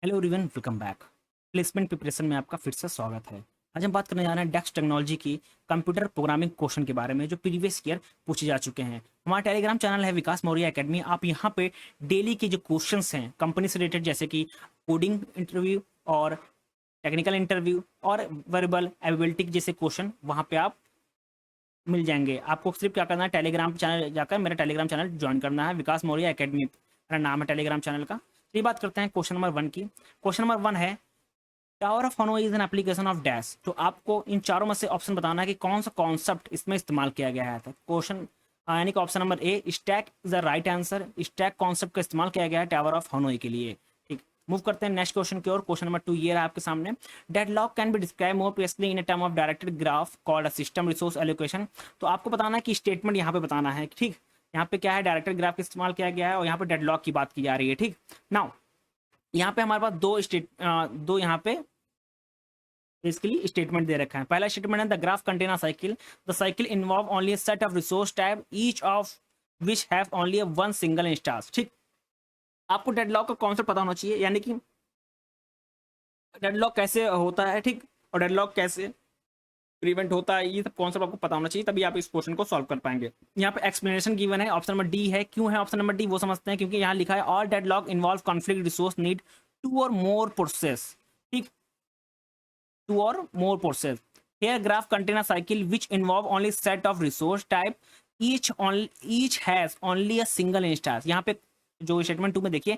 Hello everyone, welcome back. Placement preparation में आपका फिर से स्वागत है। आज हम बात करने जा रहे हैं डेक्स टेक्नोलॉजी की कंप्यूटर प्रोग्रामिंग क्वेश्चन के बारे में जो प्रीवियस ईयर पूछे जा चुके हैं। हमारा टेलीग्राम चैनल है विकास मौर्य एकेडमी। आप यहाँ पे डेली के जो क्वेश्चंस हैं कंपनी से रिलेटेड, जैसे कि कोडिंग इंटरव्यू और टेक्निकल इंटरव्यू और वर्बल एबिलिटी जैसे क्वेश्चन वहाँ पे आप मिल जाएंगे। आपको सिर्फ क्या करना है, टेलीग्राम चैनल जाकर मेरा टेलीग्राम चैनल ज्वाइन करना है, विकास मौर्य एकेडमी मेरा नाम है टेलीग्राम चैनल का। तो ये बात करते हैं क्वेश्चन नंबर 1 की। क्वेश्चन नंबर 1 है tower of Hanoi is an application of dash. तो आपको इन चारों में से ऑप्शन बताना है कि कौन सा कॉन्सेप्ट इसमें इस्तेमाल किया गया है। तो क्वेश्चन यानी कि option number A stack is the right answer. Stack concept का इस्तेमाल किया गया है टावर ऑफ हनोई के लिए। ठीक, मूव करते हैं नेक्स्ट क्वेश्चन की ओर। क्वेश्चन नंबर 2 ये रहा आपके सामने। Deadlock can be describe more precisely in a term of directed graph called a system resource allocation. तो आपको बताना है कि स्टेटमेंट यहाँ पे बताना है। ठीक, यहाँ पे क्या है, डायरेक्टेड ग्राफ का इस्तेमाल किया गया है और यहाँ पे डेडलॉक की बात की जा रही है। ठीक, नाउ यहाँ पे हमारे पास दो यहाँ पे इसके लिए स्टेटमेंट दे रखा है। पहला स्टेटमेंट है the graph contain a cycle. The cycle involve only a set of resource type each of which have only one single instance. ठीक, आपको डेडलॉक का कॉन्सेप्ट पता होना चाहिए, यानी कि डेडलॉक कैसे होता है। ठीक, और डेडलॉक कैसे प्रिवेंट होता है, ये सब कॉन्सेप्ट आपको पता होना चाहिए, तभी आप इस क्वेश्चन को सॉल्व कर पाएंगे। यहाँ पे एक्सप्लेनेशन गिवन है, ऑप्शन नंबर डी है। क्यों है ऑप्शन नंबर डी वो समझते हैं, क्योंकि यहाँ लिखा है all deadlock involve conflict resource need to और मोर प्रोसेस। ठीक, two or more process. Here graph contain a cycle which involve only set of resource type each has only a single instance। यहाँ पे जो statement 2 में देखिए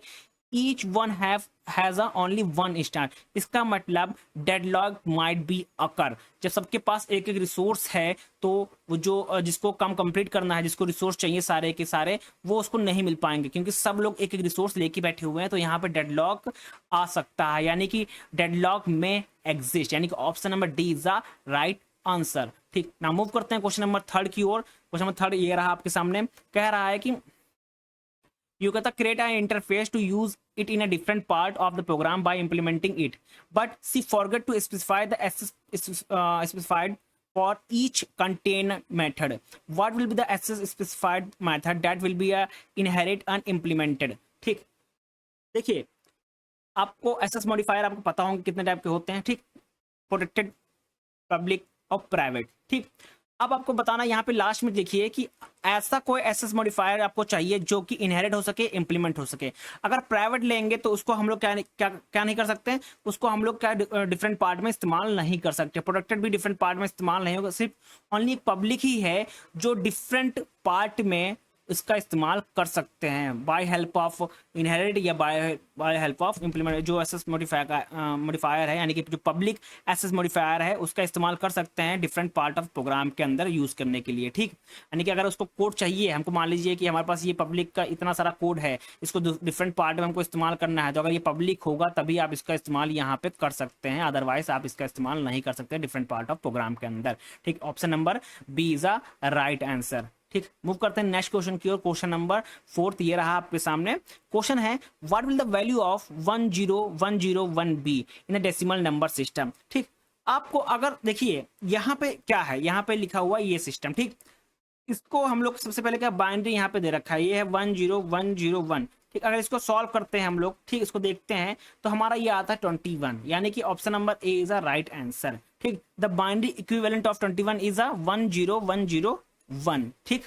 each one has a only one instance। इसका मतलब deadlock might be occur. जब सबके पास एक एक रिसोर्स है तो वो जो जिसको काम कंप्लीट करना है, जिसको रिसोर्स चाहिए सारे के सारे, वो उसको नहीं मिल पाएंगे क्योंकि सब लोग एक एक रिसोर्स लेके बैठे हुए हैं। तो यहाँ पे डेडलॉक आ सकता है, यानी कि डेडलॉक में एग्जिस्ट, यानी कि option number D is the right answer. ठीक, ना मूव करते हैं क्वेश्चन नंबर 3 की ओर। क्वेश्चन नंबर 3 ये रहा आपके सामने। कह रहा है कि you can create an interface to use it in a different part of the program by implementing it, but she forget to specify the access specified for each container method. What will be the access specified method that will be inherit and implemented? ठीक, देखिए आपको SS modifier आपको पता होंगे कितने type के होते हैं। ठीक, प्रोटेक्टेड, पब्लिक और प्राइवेट। ठीक, अब आपको बताना यहाँ पे लास्ट में देखिए कि ऐसा कोई एसएस मॉडिफायर आपको चाहिए जो कि इनहेरिट हो सके, इंप्लीमेंट हो सके। अगर प्राइवेट लेंगे तो उसको हम लोग क्या नहीं कर सकते, उसको हम लोग क्या डिफरेंट पार्ट में इस्तेमाल नहीं कर सकते। प्रोटेक्टेड भी डिफरेंट पार्ट में इस्तेमाल नहीं होगा, सिर्फ ओनली पब्लिक ही है जो डिफरेंट पार्ट में इसका इस्तेमाल कर सकते हैं बाय हेल्प ऑफ इनहेरिट या बाय हेल्प ऑफ इंप्लीमेंट। जो एसएस मॉडिफायर है, यानी कि जो पब्लिक एसएस मॉडिफायर है, उसका इस्तेमाल कर सकते हैं डिफरेंट पार्ट ऑफ प्रोग्राम के अंदर यूज करने के लिए। ठीक, यानी कि अगर उसको कोड चाहिए, हमको मान लीजिए कि हमारे पास ये पब्लिक का इतना सारा कोड है, इसको डिफरेंट पार्ट में हमको इस्तेमाल करना है, तो अगर ये पब्लिक होगा तभी आप इसका इस्तेमाल यहाँ पे कर सकते हैं, अदरवाइज आप इसका इस्तेमाल नहीं कर सकते डिफरेंट पार्ट ऑफ प्रोग्राम के अंदर। ठीक, option number B is a right answer. ठीक, मूव करते हैं नेक्स्ट क्वेश्चन की ओर। क्वेश्चन नंबर 4 ये रहा आपके सामने। क्वेश्चन है what will the value of 10101b in a decimal number system. ठीक, आपको अगर देखिए यहाँ पे क्या है, यहाँ पे लिखा हुआ ये सिस्टम। ठीक, इसको हम लोग सबसे पहले क्या बाइनरी यहाँ पे दे रखा है, ये है 10101। ठीक, अगर इसको सॉल्व करते हैं हम लोग, ठीक, इसको देखते हैं तो हमारा ये आता है 21, यानी कि option number A is a right answer. ठीक, the binary equivalent of 21 is a 10101। ठीक,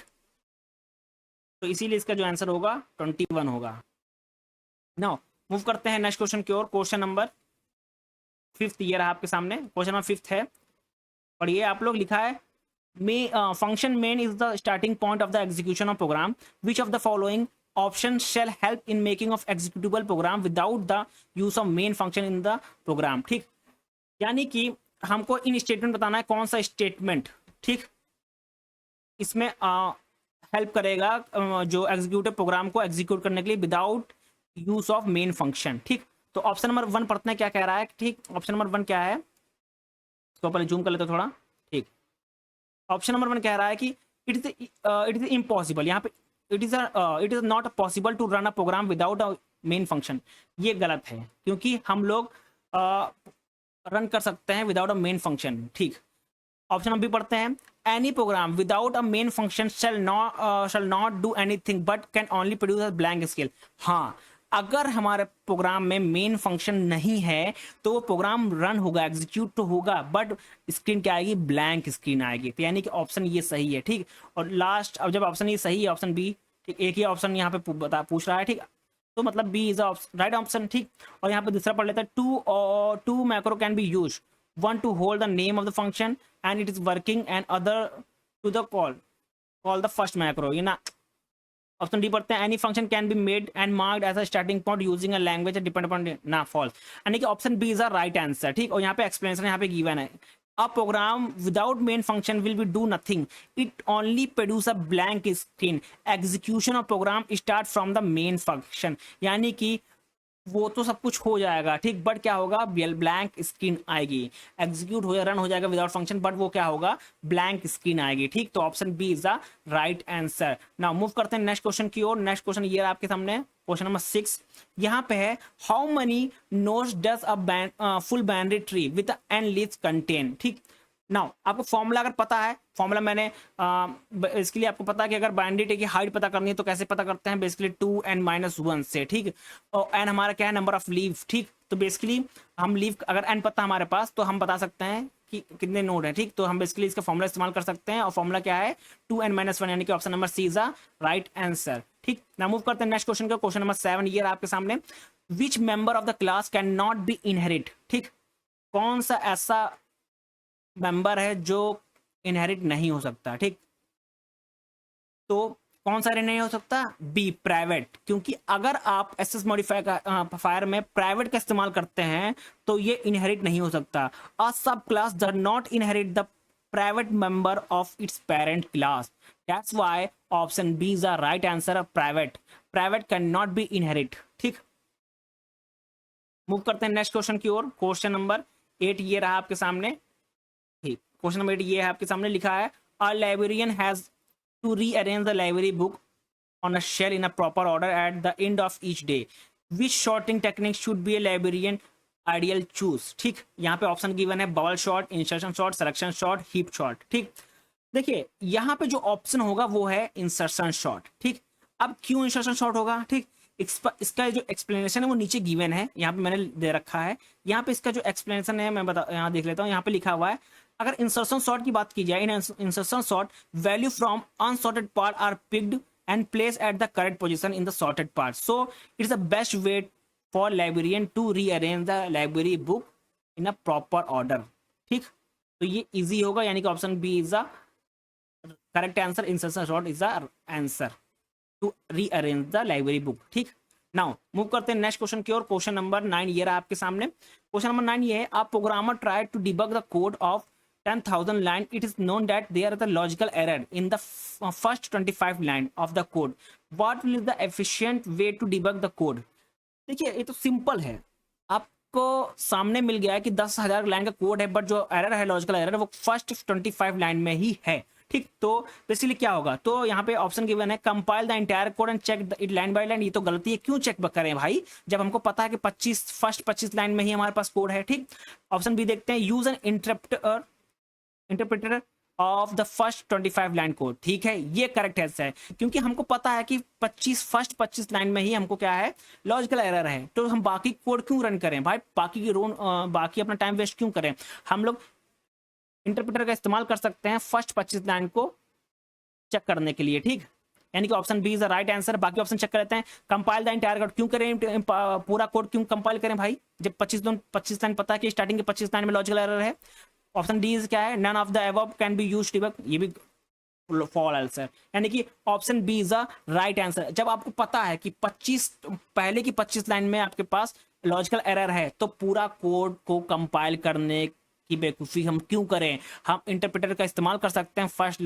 तो इसीलिए इसका जो आंसर होगा 21 होगा। नाउ मूव करते हैं नेक्स्ट क्वेश्चन की ओर। क्वेश्चन नंबर 5 ये रहा आपके सामने। क्वेश्चन नंबर 5 है, और ये आप लोग लिखा है function main is the starting point of the execution of program. Which of the following options shall help in making of executable program without the use of main function in the program? ठीक, यानी कि हमको इन statement बताना है कौन सा statement, ठीक, इसमें हेल्प करेगा जो एग्जीक्यूटिव प्रोग्राम को एग्जीक्यूट करने के लिए without use of main function. ठीक, तो ऑप्शन नंबर 1 पढ़ते हैं क्या कह रहा है। ठीक, ऑप्शन नंबर 1 क्या है, तो पहले जूम कर लेते थोड़ा। ठीक, ऑप्शन नंबर 1 कह रहा है कि इट इज इम्पॉसिबल, यहाँ पे it is not possible to run a program without a main function. ये गलत है क्योंकि हम लोग रन कर सकते हैं विदाउट अ मेन फंक्शन। ठीक, ऑप्शन नंबर बी पढ़ते हैं any program without a main function shall not do anything but can only produce a blank scale. हाँ, अगर हमारे प्रोग्राम में मेन फंक्शन नहीं है तो वो प्रोग्राम रन होगा, एग्जीक्यूट तो होगा, बट स्क्रीन क्या आएगी, ब्लैंक स्क्रीन आएगी। तो यानी कि ऑप्शन ये सही है, ठीक। और लास्ट, अब जब ऑप्शन ये सही है, ऑप्शन बी, ठीक, एक ही ऑप्शन यहाँ पे पूछ रहा है, ठीक, तो मतलब बी इज राइट ऑप्शन, ठीक। और यहाँ पे दूसरा पढ़ लेता है, two macro can be use, one to hold the name of the function and it is working and other to the call the first macro, ये ना। ऑप्शन डी पढ़ते हैं, any function can be made and marked as a starting point using a language depend upon, ना, false. यानी कि option B is a right answer, ठीक। और यहाँ पे एक्सप्लेनेशन यहाँ पे गिवन है, a program without main function will be do nothing, it only produce a blank screen, execution of program start from the main function। यानी कि वो तो सब कुछ हो जाएगा, ठीक, बट क्या होगा, ब्लैंक स्क्रीन आएगी, एग्जीक्यूट हो रन हो जाएगा विदाउट फंक्शन, बट वो क्या होगा, ब्लैंक स्क्रीन आएगी, ठीक। तो option B is the right answer. Now move करते हैं नेक्स्ट क्वेश्चन की ओर। नेक्स्ट क्वेश्चन ये आपके सामने, क्वेश्चन नंबर 6। यहाँ पे है, how many nodes does a full binary tree with N leaves contain, ठीक। नाउ आपको फॉर्मूला अगर पता है, फॉर्मूला मैंने इसके लिए आपको पता है कि अगर बाइनरी ट्री की हाइट पता करनी है तो कैसे पता करते हैं, बेसिकली 2n-1 से, ठीक। और n हमारा क्या है, नंबर ऑफ लीव, ठीक। तो बेसिकली हम लीव, अगर n पता हमारे पास तो हम बता सकते हैं कि कितने नोड है, ठीक। तो हम बेसिकली इसका फॉर्मूला इस्तेमाल कर सकते हैं, और फॉर्मूला क्या है, 2n-1, यानी कि option number C is the right answer, ठीक। ना मूव करते हैं नेक्स्ट क्वेश्चन का, क्वेश्चन नंबर 7 ये आपके सामने। Which member of the class can not be inherit, ठीक। कौन सा ऐसा मेंबर है जो इनहेरिट नहीं हो सकता, ठीक। तो कौन सा नहीं हो सकता, बी, प्राइवेट। क्योंकि अगर आप एसएस मॉडिफायर में प्राइवेट का इस्तेमाल करते हैं तो ये इनहेरिट नहीं हो सकता। A sub class does not inherit the private member of its parent class, that's why option B is the right answer. Private can not be inherit, ठीक। मूव करते हैं नेक्स्ट क्वेश्चन की ओर। क्वेश्चन नंबर 8 ये रहा आपके सामने, ठीक। Question number 8 ये है आपके सामने, लिखा है, अ librarian has to rearrange the library book on a shelf in a proper order at the end of each day. Which sorting technique should be a librarian ideal choose, ठीक। यहाँ पे option given है, bubble short, insertion short, selection short, heap short, ठीक। देखिए यहाँ पे जो option होगा वो है इंसर्शन शॉर्ट, ठीक। अब क्यों इंसर्शन शॉर्ट होगा, ठीक। इसका जो एक्सप्लेनेशन है वो नीचे गिवन है, यहाँ पे मैंने दे रखा है। यहाँ पे इसका जो एक्सप्लेनेशन है मैं यहाँ देख लेता हूँ, यहाँ पे लिखा हुआ है, अगर इंसर्शन सॉर्ट की बात की जाए, in insertion sort value from unsorted part are picked and place at the correct position in the sorted part, so it's the best way for librarian to rearrange the library book in a proper order, ठीक। तो ये easy होगा, यानी कि option B is the correct answer, insertion sort is the answer to rearrange the library book, ठीक। Now move करते हैं next question की ओर। क्वेश्चन नंबर 9 ये रहा आपके सामने। क्वेश्चन नंबर 9 ये है, a programmer try to debug the code of 10,000 line, it is known that there is a logical error in the first 25 line of the code. What will the efficient way to debug the code? देखिए ये तो simple है, आपको सामने मिल गया है कि 10,000 line का कोड है, बट जो एरर है, लॉजिकल एरर, वो फर्स्ट 25 लाइन में ही है, ठीक। तो बेसिकली क्या होगा, तो यहाँ पे ऑप्शन गिवन है, compile the entire code and check it line by line. ये तो गलती है, क्यों चेक करें भाई, जब हमको पता है कि फर्स्ट 25 लाइन में ही हमारे पास कोड है, ठीक। ऑप्शन बी देखते हैं, use N interpreter of the first 25 line code, ठीक है, ये करेक्ट आंसर है, क्योंकि हमको पता है कि फर्स्ट 25 लाइन में ही हमको क्या है, लॉजिकल एरर है। तो हम बाकी कोड क्यों रन करें भाई, बाकी अपना टाइम वेस्ट क्यों करें, हम लोग इंटरप्रेटर का इस्तेमाल कर सकते हैं फर्स्ट 25 लाइन को चेक करने के लिए, ठीक। यानी कि option B is the right answer. बाकी ऑप्शन चेक कर लेते हैं, कंपाइल द एंटायर कोड, क्यों करें पूरा कोड क्यों कंपाइल करें भाई, जब 25 लाइन पता है कि स्टार्टिंग के 25 लाइन में लॉजिकल एरर है। ऑप्शन डी इज क्या है, none of the above can be used to debug, ये भी फॉल आंसर, यानी कि option B is the right answer. जब आपको पता है कि पहले की 25 लाइन में आपके पास लॉजिकल एरर है, तो पूरा कोड को कंपाइल करने की बेवकूफ़ी हम क्यों करें, हम इंटरप्रेटर का इस्तेमाल कर सकते हैं फर्स्ट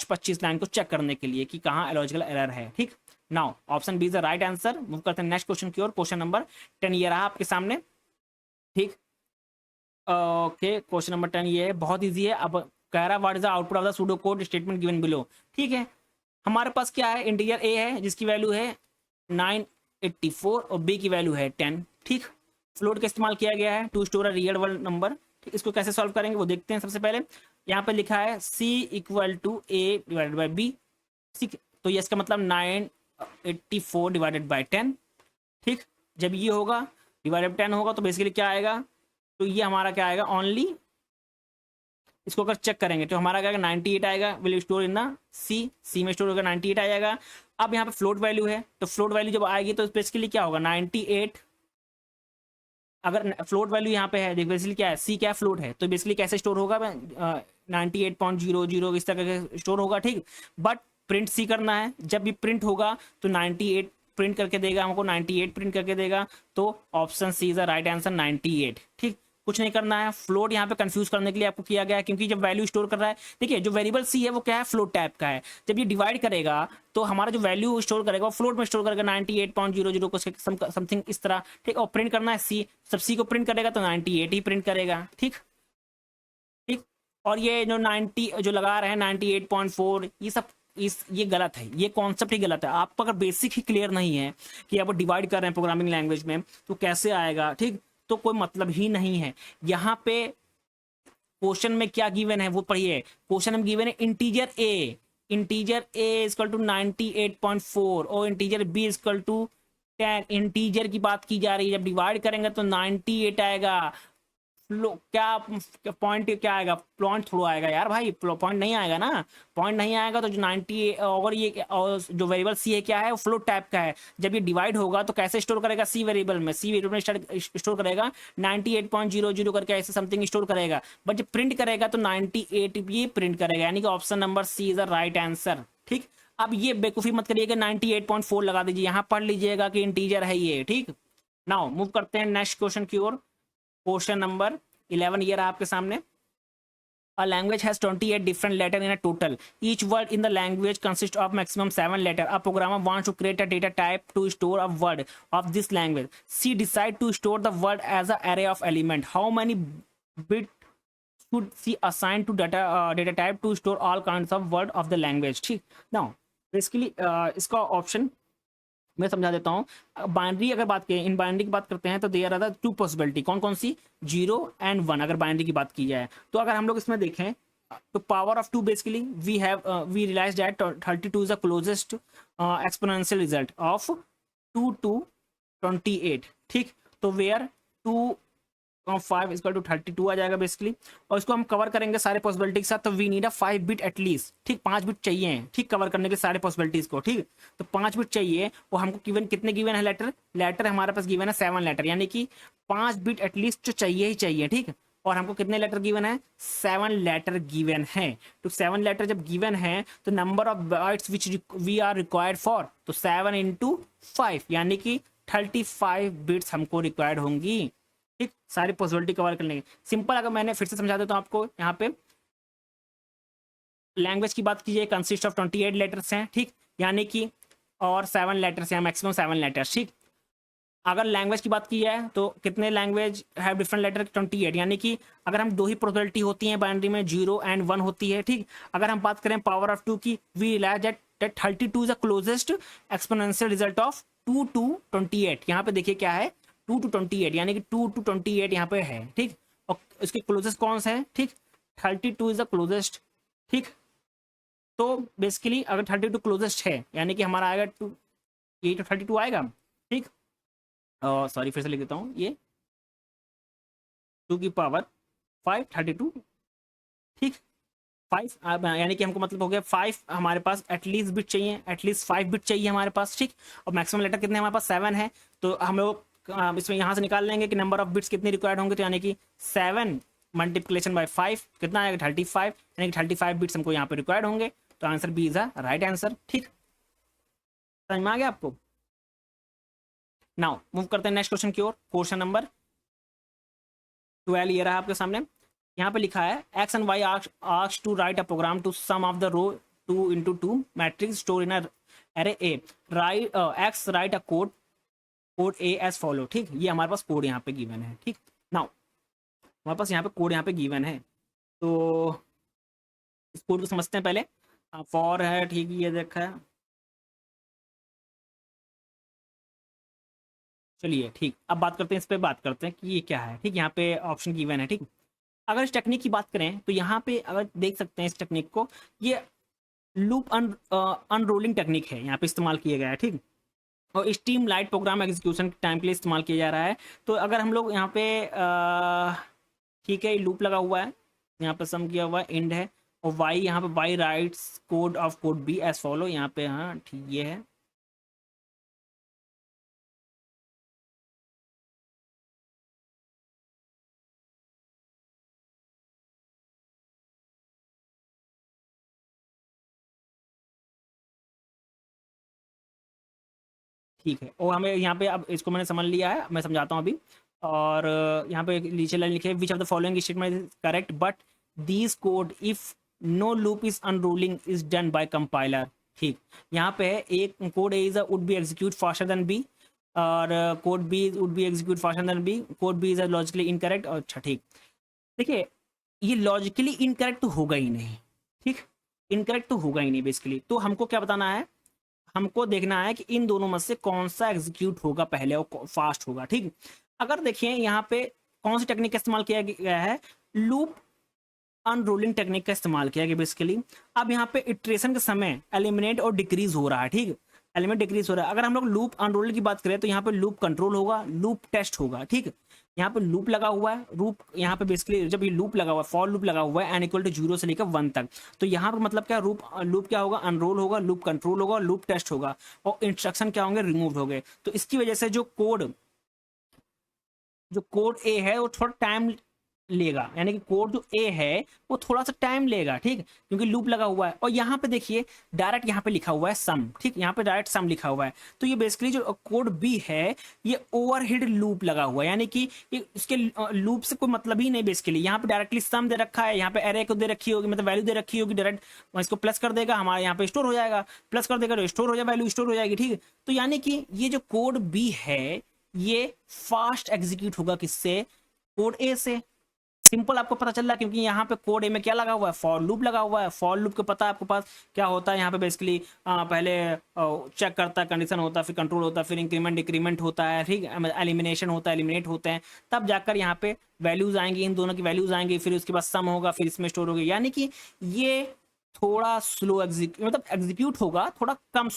25 लाइन को चेक करने के लिए कि कहाँ लॉजिकल एरर है, ठीक। Now option B is the right answer. Move करते हैं नेक्स्ट क्वेश्चन की ओर। क्वेश्चन नंबर 10 ये रहा आपके सामने, ठीक। ओके, क्वेश्चन नंबर 10 ये है, बहुत इजी है। अब कह रहा what is the output of the pseudo code statement given below, ठीक है। हमारे पास क्या है, इंटीजर ए है जिसकी वैल्यू है 984 और बी की वैल्यू है 10, ठीक। फ्लोट का इस्तेमाल किया गया है to store a real world number, ठीक। इसको कैसे सॉल्व करेंगे वो देखते हैं। सबसे पहले यहाँ पे लिखा है c = a/b, ठीक। तो ये इसका मतलब 984 / 10, ठीक। जब ये होगा डिवाइडेड 10 होगा तो बेसिकली क्या आएगा, तो ये हमारा क्या आएगा ओनली, इसको अगर चेक करेंगे तो हमारा क्या आएगा 98 आएगा, विल स्टोर इन द सी में स्टोर होगा 98 आ जाएगा। अब यहाँ पे फ्लोट वैल्यू है, तो फ्लोट वैल्यू जब आएगी तो बेसिकली क्या होगा 98, अगर फ्लोट वैल्यू यहाँ पे है बेसिकली क्या है सी क्या है फ्लोट है, तो बेसिकली कैसे स्टोर होगा 98.00 इस तरह के स्टोर होगा, ठीक। बट प्रिंट सी करना है, जब भी प्रिंट होगा तो 98 प्रिंट करके देगा हमको, 98 प्रिंट करके देगा, तो option C is the right answer 98, ठीक। कुछ नहीं करना है, फ्लोट यहाँ पे कंफ्यूज करने के लिए आपको किया गया है, क्योंकि जब वैल्यू स्टोर कर रहा है, देखिए जो वेरिएबल सी है वो क्या है फ्लोट टाइप का है, जब ये डिवाइड करेगा तो हमारा जो वैल्यू स्टोर करेगा वो फ्लोट में स्टोर करेगा 98.00 को समथिंग इस तरह, ठीक। और प्रिंट करना है सी, जब सी को प्रिंट करेगा तो 98 ही प्रिंट करेगा, ठीक ठीक। और ये जो 90 जो लगा रहे हैं 98.4 ये सब ये गलत है, ये कॉन्सेप्ट ही गलत है। आपको अगर बेसिक ही क्लियर नहीं है कि आप डिवाइड कर रहे हैं प्रोग्रामिंग लैंग्वेज में तो कैसे आएगा, ठीक, तो कोई मतलब ही नहीं है। यहाँ पे क्वेश्चन में क्या गिवन है वो पढ़िए, क्वेश्चन में गिवन है इंटीजर ए इक्वल टू 98.4 और integer B equal to 10, integer की बात की जा रही है, जब डिवाइड करेंगे तो 98 आएगा। क्या पॉइंट क्या आएगा, पॉइंट थोड़ा आएगा यार भाई, पॉइंट नहीं आएगा ना, पॉइंट नहीं आएगा तो जो 90 और ये और जो वेरिएबल सी है क्या है वो फ्लोट टाइप का है, जब ये डिवाइड होगा तो कैसे स्टोर करेगा सी वेरिएबल में, स्टोर करेगा 98.00 करके ऐसे समथिंग स्टोर करेगा, बट जब प्रिंट करेगा तो 98 ये प्रिंट करेगा, यानी कि option number C is the right answer, ठीक। अब ये बेवकूफी मत करिएगा, 98.4 लगा दीजिए, यहाँ पढ़ लीजिएगा कि इंटीजर है ये, ठीक। नाउ मूव करते हैं नेक्स्ट क्वेश्चन की ओर। क्वेश्चन नंबर 11 ये रहा आपके सामने। A language has 28 different letters in a total. Each word in the language consists of maximum 7 letters. A programmer wants to create a data type to store a word of this language. She decides to store the word as an array of element. How many bits should she assign to data type to store all kinds of word of the language? ठीक। Now basically इसका option मैं समझा देता हूँ। Binary अगर बात करें, in binary की बात करते हैं तो देयर आर टू पॉसिबिलिटी, कौन कौन सी, 0 and 1 अगर बाइनरी की बात की जाए तो अगर हम लोग इसमें देखें तो power of 2 basically we realize that 32 is the closest exponential result of 2 to 28, ठीक। तो वेयर 2.5 इक्वल टू 32 आ जाएगा बेसिकली, और इसको हम कवर करेंगे सारे पॉसिबिलिटी के साथ, तो we need a 5 bit at least, ठीक। 5 बिट चाहिए, ठीक, कवर करने के सारे पॉसिबिलिटीज को, ठीक। तो 5 बिट चाहिए, और हमको गिवन कितने गिवन है लेटर हमारे पास गिवन है 7 लेटर, यानी कि 5 बिट एटलीस्ट चाहिए ही चाहिए, ठीक। और हमको कितने लेटर गिवन है 7 लेटर गिवन है, तो 7 लेटर जब गिवन है तो number of bytes which we are required for, तो 7 into 5 यानी कि 35 बिट्स हमको रिक्वायर्ड होंगी, ठीक। सारी पॉसिबिलिटी कवर कर लेंगे। सिंपल अगर मैंने फिर से समझा देता हूं आपको, यहाँ पे लैंग्वेज की बात कीजिए कंसिस्ट ऑफ 28 लेटर्स हैं, ठीक, यानी कि और 7 लेटर्स हैं, मैक्सिमम 7 लेटर्स, ठीक। अगर लैंग्वेज की बात की जाए तो कितने लैंग्वेज हैव डिफरेंट लेटर 28, यानी कि अगर हम 2 ही प्रोबेबिलिटी होती हैं बाइनरी में 0 and 1 होती है, ठीक। अगर हम बात करें पावर ऑफ 2 की, we realize that 32 is the closest exponential result of 2 to 28, यहाँ पे देखिए क्या है 2 to 28, यानी कि 2 to 28 यहाँ पे है, ठीक। और इसके क्लोजेस्ट कौन सा है, ठीक, 32 इज द क्लोजेस्ट, ठीक। तो बेसिकली अगर 32 क्लोजेस्ट है यानी कि हमारा आएगा 2, ये तो 32 आएगा, ठीक। सॉरी फिर से लिख देता हूँ, ये 2 की पावर 5 32, ठीक। 5 यानी कि हमको मतलब हो गया 5 हमारे पास एटलीस्ट बिट चाहिए, एटलीस्ट 5 बिट चाहिए हमारे पास, ठीक। और मैक्सिमम लेटर कितने हमारे पास 7 है, तो हम लोग इसमें यहाँ से निकाल लेंगे कि नंबर ऑफ बिट्स कितनी रिक्वायर्ड होंगे, तो यानी कि 7 मल्टीप्लिकेशन बाय 5 कितना आएगा 35, यानी कि 35 बिट्स हमको यहाँ पे रिक्वायर्ड होंगे, तो answer B is the right answer, ठीक। समझ में आ गया आपको। नाउ मूव करते हैं नेक्स्ट क्वेश्चन की ओर। क्वेश्चन नंबर 12 ये रहा आपके सामने। यहाँ पे लिखा है X and Y asked to write a program to sum of the row 2 into 2 matrix store in array A, write X write a code A as follow, ठीक। ये हमारे पास कोड यहाँ पे गिवन है, ठीक। नाउ हमारे पास यहाँ पे कोड यहाँ पे गिवन है, तो इस कोड को समझते हैं पहले। फॉर है, ठीक, ये देखा है, चलिए ठीक। अब बात करते हैं, इस पे बात करते हैं कि ये क्या है, ठीक। यहाँ पे ऑप्शन गिवन है, ठीक। अगर इस टेक्निक की बात करें तो यहाँ पे अगर देख सकते हैं इस टेक्निक को, ये लूप अनरोलिंग टेक्निक है यहाँ पे इस्तेमाल किया गया है, ठीक। और steam light program execution time के लिए इस्तेमाल किया जा रहा है। तो अगर हम लोग यहाँ पे ठीक है, लूप लगा हुआ है, यहाँ पे सम किया हुआ है, एंड है, और वाई यहाँ पे Y writes code of code B as follow, यहाँ पे हाँ ठीक ये है। ठीक है, और हमें यहाँ पे अब इसको मैंने समझ लिया है, मैं समझाता हूँ अभी। और यहाँ पे नीचे लाइन लिखे which of the following statement is correct but these code if no loop is unrolling is done by compiler. ठीक, यहाँ पे है एक code A is would be execute faster than B, और code B would be execute faster than B, code B is logically incorrect. और अच्छा ठीक, देखिए ये लॉजिकली इनकरेक्ट तो होगा ही नहीं। ठीक, इनकरेक्ट तो होगा ही नहीं बेसिकली। तो हमको क्या बताना है, हमको देखना है कि इन दोनों में से कौन सा एग्जीक्यूट होगा पहले और फास्ट होगा। ठीक, अगर देखिए यहाँ पे कौन सी टेक्निक का इस्तेमाल किया गया है, लूप अनरोलिंग टेक्निक का इस्तेमाल किया गया बेसिकली। अब यहाँ पे इटरेशन के समय एलिमिनेट और डिक्रीज हो रहा है। ठीक, एलिमेंट डिक्रीज हो रहा है। अगर हम लोग लूप अनरोलिंग की बात करें तो यहाँ पे लूप कंट्रोल होगा, लूप टेस्ट होगा। ठीक, यहाँ पे लूप लगा हुआ है, लूप यहाँ पे बेसिकली जब ये लूप लगा हुआ है, फॉर लूप लगा हुआ है एन इक्वल टू 0 से लेकर 1 तक, तो यहाँ पे मतलब क्या, लूप क्या होगा, अनरोल होगा, लूप कंट्रोल होगा, लूप टेस्ट होगा, और इंस्ट्रक्शन क्या होंगे, रिमूव हो गए। तो इसकी वजह से जो कोड ए है वो थोड़ा टाइम लेगा, यानी कि कोड जो ए है वो थोड़ा सा टाइम लेगा। ठीक, क्योंकि लूप लगा हुआ है। और यहाँ पे देखिए डायरेक्ट यहाँ पे लिखा हुआ है सम। ठीक, यहाँ पे डायरेक्ट सम लिखा हुआ है। तो ये बेसिकली जो कोड बी है ये ओवरहेड लूप लगा हुआ है, यानी कि ये इसके लूप से कोई मतलब ही नहीं बेसिकली। यहाँ पे डायरेक्टली सम दे रखा है, यहाँ पे एरे को दे रखी होगी, मतलब वैल्यू दे रखी होगी, डायरेक्ट इसको प्लस कर देगा, हमारे यहाँ पे स्टोर हो जाएगा, प्लस कर देगा तो स्टोर हो जाएगा, वैल्यू स्टोर हो जाएगी। ठीक, तो यानी कि ये जो कोड बी है ये फास्ट एग्जीक्यूट होगा किससे, कोड ए से। सिंपल आपको पता चल रहा है क्योंकि यहाँ पे कोड ए में क्या लगा हुआ है, फॉर लूप लगा हुआ है। फॉर लूप को पता है आपके पास क्या होता है, यहाँ पे बेसिकली पहले चेक करता है, कंडीशन होता है, फिर कंट्रोल होता है, फिर इंक्रीमेंट डिक्रीमेंट होता है। ठीक, एलिमिनेशन होता है, एलिमिनेट होते हैं, तब जाकर यहाँ पे वैल्यूज आएंगी, इन दोनों की वैल्यूज आएंगी, फिर उसके बाद सम होगा, फिर इसमें स्टोर होगी। यानी कि ये थोड़ा स्लो मतलब एग्जीक्यूट होगा, थोड़ा कम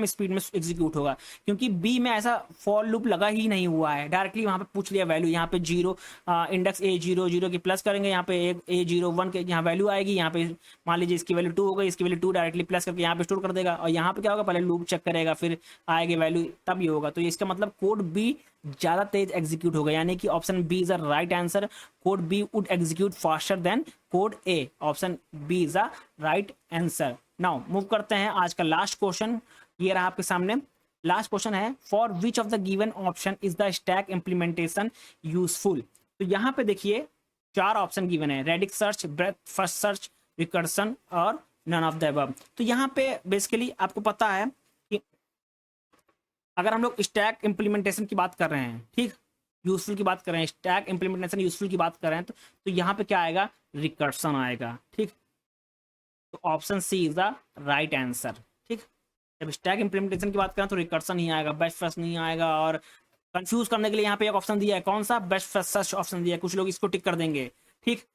स्पीड में एग्जीक्यूट होगा, क्योंकि बी में ऐसा फॉर लूप लगा ही नहीं हुआ है। डायरेक्टली वहां पे पूछ लिया वैल्यू, यहाँ पे 0 इंडेक्स ए 0 0 की प्लस करेंगे, यहाँ पे ए 0 1 के यहाँ वैल्यू आएगी, यहाँ पे मान लीजिए इसकी वैल्यू 2 हो गई, इसकी वैल्यू 2 डायरेक्टली प्लस करके यहाँ पे स्टोर कर देगा। और यहाँ पे क्या होगा, पहले लूप चेक करेगा, फिर आएगी वैल्यू, तब ये होगा। तो इसका मतलब कोड बी ज्यादा तेज एग्जीक्यूट होगा, यानी कि option B is a right answer. Code B would execute faster than code A. Option B is a right answer. Now move करते हैं आज का लास्ट क्वेश्चन, ये रहा आपके सामने। लास्ट क्वेश्चन है for which of the given option is the stack implementation useful. तो यहाँ पे देखिए 4 ऑप्शन गिवन है, radix search, breath first search, recursion और नन ऑफ द अबव। तो यहाँ पे बेसिकली आपको पता है कि अगर हम लोग स्टैक इंप्लीमेंटेशन की बात कर रहे हैं, ठीक, यूजफुल की बात कर रहे हैं, स्टैक इंप्लीमेंटेशन यूजफुल की बात कर रहे हैं, तो यहाँ पे क्या आएगा, रिकर्सन आएगा। ठीक, तो option C is the right answer. ठीक, जब स्टैक इंप्लीमेंटेशन की बात करें तो रिकर्सन ही आएगा, बेस्ट फर्स्ट नहीं आएगा। और कंफ्यूज करने के लिए यहाँ पे एक ऑप्शन दिया है, कौन सा, बेस्ट फर्स्ट सर्च ऑप्शन दिया है। कुछ लोग इसको टिक कर देंगे, ठीक,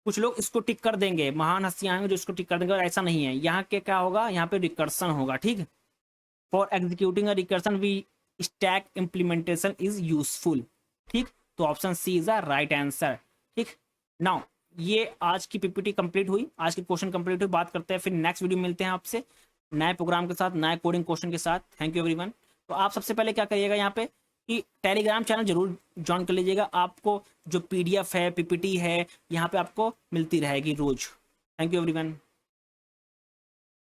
कुछ लोग इसको टिक कर देंगे, महान हस्तियां आएंगे जो इसको टिक कर देंगे, और ऐसा नहीं है। यहाँ के क्या होगा, यहाँ पे रिकर्सन होगा। ठीक, for executing a recursion we stack implementation is useful. ठीक, तो option C is the right answer. ठीक, नाउ ये आज की पीपीटी कंप्लीट हुई, आज की क्वेश्चन कंप्लीट हुई। बात करते हैं फिर नेक्स्ट वीडियो, मिलते हैं आपसे नए प्रोग्राम के साथ, नए कोडिंग क्वेश्चन के साथ। Thank you everyone. तो आप सबसे पहले क्या करिएगा यहाँ पे कि टेलीग्राम चैनल जरूर ज्वाइन कर लीजिएगा, आपको जो पीडीएफ है, पीपीटी है, यहाँ पे आपको मिलती रहेगी रोज। Thank you everyone.